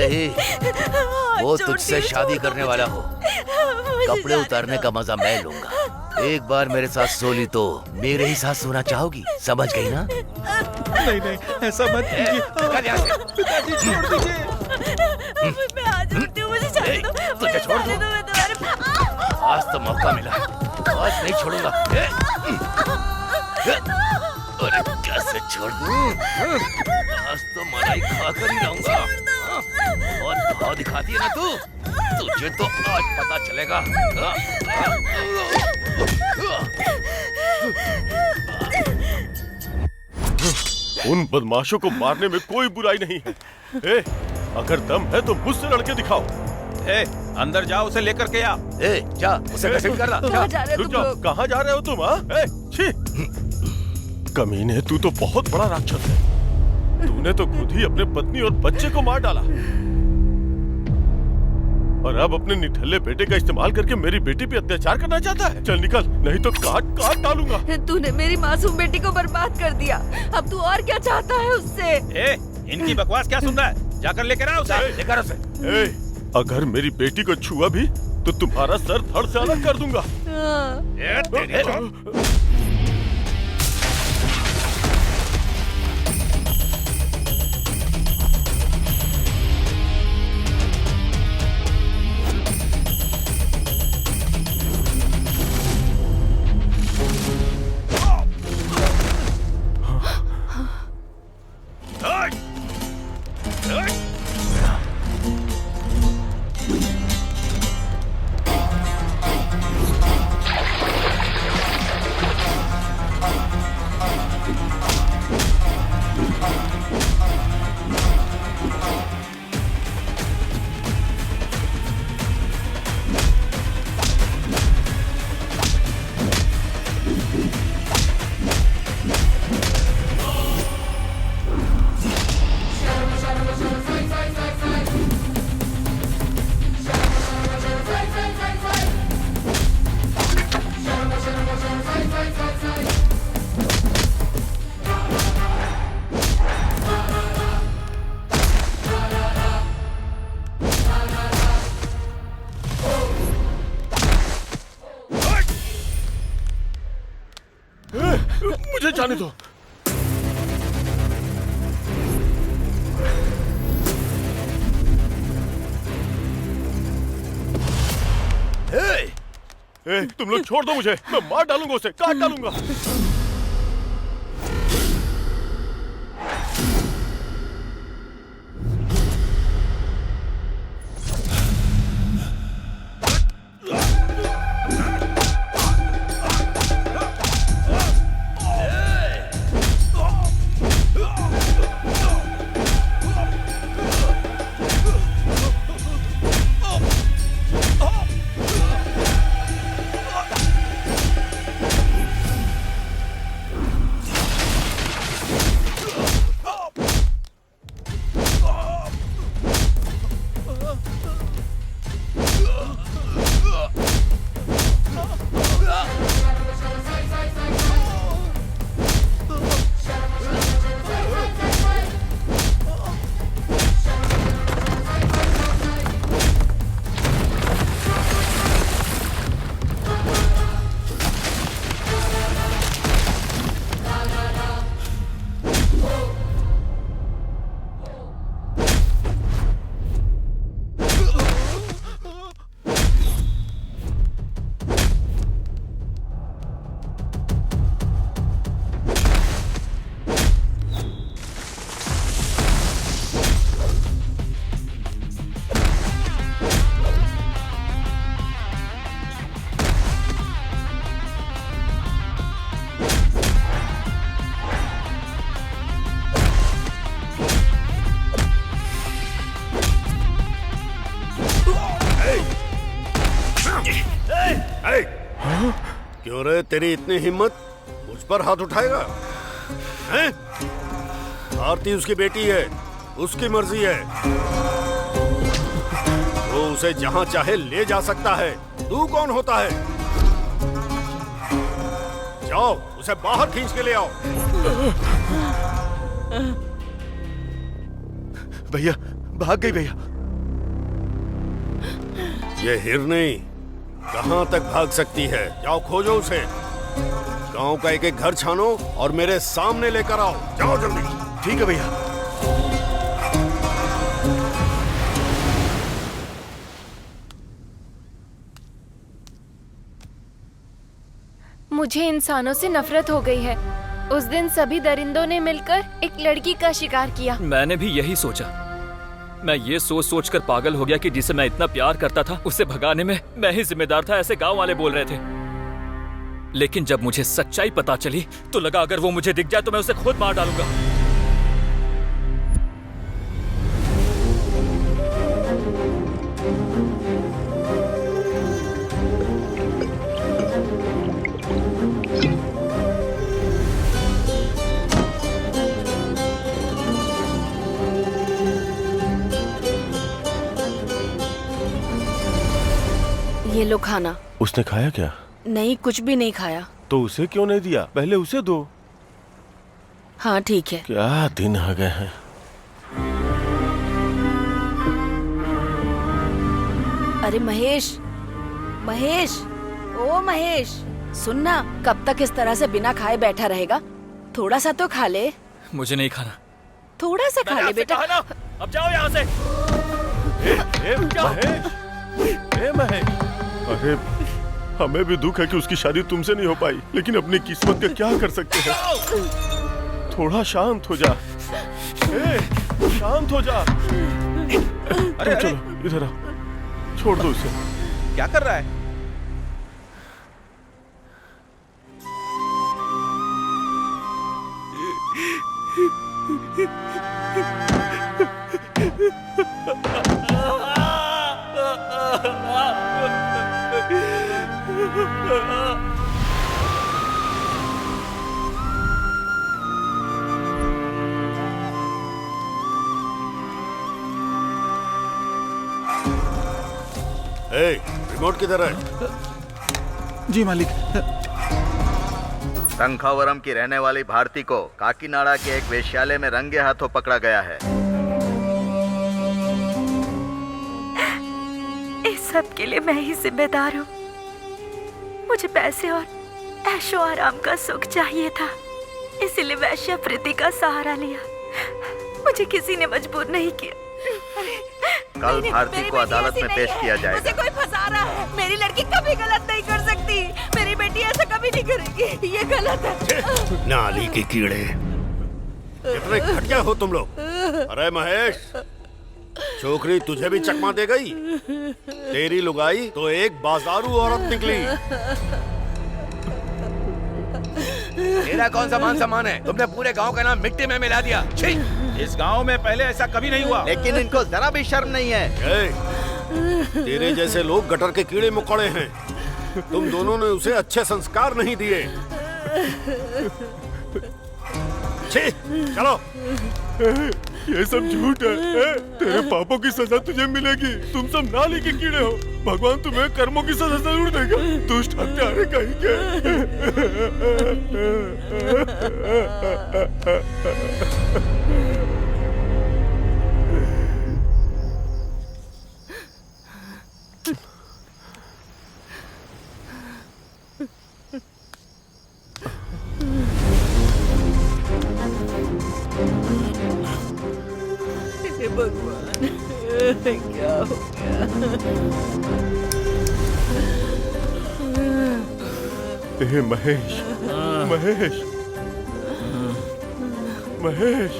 नहीं, वो तुझसे शादी करने वाला हो। कपड़े उतारने का मजा मैं लूंगा। एक बार मेरे साथ सो ली तो मेरे ही साथ सोना चाहोगी, समझ गई ना? नहीं नहीं, ऐसा मत कीजिए। पिताजी छोड़ दीजिए। मैं हाथ जोड़ती हूँ, मुझे जाने दो। तुझे छोड़ दूं? मैं तुम्हारे आज तो मौका मिला, आज नहीं छोड़ूंगा। अरे कैसे छोड़ दूं? आज तो मलाई खाकर ही रहूंगा। और भाव दिखाती है ना तू, तुझे तो आज पता चलेगा। उन बदमाशों को मारने में कोई बुराई नहीं है। ए, अगर दम है तो मुझसे लड़के दिखाओ। ए, अंदर जाओ, उसे लेकर के आ। ए, जा, उसे कैसे भी कर रहा? कहाँ जा रहे हो रुक तुम जाओ, लोग? कहाँ जा रहे हो तुम? हाँ? छी! कमीने, तू तो बहुत बड़ा राक्षस है। तूने तो खुद ही अपने पत्नी और बच्चे को मार डाला, और अब अपने निठल्ले बेटे का इस्तेमाल करके मेरी बेटी पे अत्याचार करना चाहता है। चल निकल, नहीं तो काट काट डालूंगा। तूने मेरी मासूम बेटी को बर्बाद कर दिया। अब तू और क्या चाहता है उससे? ए, इनकी बकवास क्या सुन रहा है? जाकर लेकर आ उसे। लेकर उसे। ए, अगर मेरी बेटी को छुआ भी तो तुम्हारा सर धड़ से अलग कर दूंगा। मुझे जाने दो। ए, तुम लोग छोड़ दो मुझे, मैं मार डालूंगा उसे, काट डालूंगा। क्यों रे, तेरी इतनी हिम्मत? मुझ पर हाथ उठाएगा हैं? आरती उसकी बेटी है, उसकी मर्जी है। वो उसे जहां चाहे ले जा सकता है। तू कौन होता है? जाओ, उसे बाहर खींच के ले आओ। भैया, भाग गई भैया। ये हिरनी कहाँ तक भाग सकती है? जाओ खोजो उसे। गांव का एक एक घर छानो और मेरे सामने लेकर आओ। जाओ जल्दी। ठीक है भैया। मुझे इंसानों से नफरत हो गई है। उस दिन सभी दरिंदों ने मिलकर एक लड़की का शिकार किया। मैंने भी यही सोचा। मैं ये सोच सोच कर पागल हो गया कि जिसे मैं इतना प्यार करता था उसे भगाने में मैं ही जिम्मेदार था, ऐसे गांव वाले बोल रहे थे। लेकिन जब मुझे सच्चाई पता चली तो लगा अगर वो मुझे दिख जाए तो मैं उसे खुद मार डालूंगा। ये लो खाना। उसने खाया क्या? नहीं, कुछ भी नहीं खाया। तो उसे क्यों नहीं दिया? पहले उसे दो। हाँ ठीक है। क्या दिन आ गए हैं। अरे महेश, महेश, ओ महेश, सुनना, कब तक इस तरह से बिना खाए बैठा रहेगा? थोड़ा सा तो खा ले। मुझे नहीं खाना। थोड़ा सा खा ले बेटा। अब जाओ यहाँ से। महेश, अरे हमें भी दुख है कि उसकी शादी तुमसे नहीं हो पाई, लेकिन अपनी किस्मत का क्या कर सकते हैं। थोड़ा शांत हो जा। शांत हो जा। अरे चलो इधर आओ, छोड़ दो उसे। क्या कर रहा है? रिमोट किधर है? जी मालिक। शंखावरम की रहने वाली भारती को काकीनाडा के एक वेश्यालय में रंगे हाथों पकड़ा गया है। इस सब के लिए मैं ही जिम्मेदार हूँ। मुझे पैसे और ऐशो आराम का सुख चाहिए था, इसीलिए वैश्यावृत्ति का सहारा लिया। मुझे किसी ने मजबूर नहीं किया। कल भारती को अदालत में पेश किया मुझे जाएगा। कोई फंसा रहा है। मेरी लड़की कभी गलत नहीं कर सकती। मेरी बेटी ऐसा कभी नहीं करेगी। ये गलत है। नाली के कीड़े, कितने घटिया हो तुम लोग। अरे महेश, छोकरी तुझे भी चकमा दे गई। तेरी लुगाई तो एक बाजारू औरत निकली। मेरा कौन सा मान सम्मान है? तुमने पूरे गांव का नाम मिट्टी में मिला दिया। छी! इस गांव में पहले ऐसा कभी नहीं हुआ। लेकिन इनको जरा भी शर्म नहीं है। तेरे जैसे लोग गटर के कीड़े मकोड़े हैं। तुम दोनों ने उसे अच्छे संस्कार नहीं दिए। छी, चलो। ये सब झूठ है। तेरे पापों की सजा तुझे मिलेगी। तुम सब नाली के कीड़े हो। भगवान तुम्हें कर्मों की सजा जरूर देगा। दुष्ट हत्यारे कहीं के। भगवान, क्या हो गया? महेश, महेश, महेश,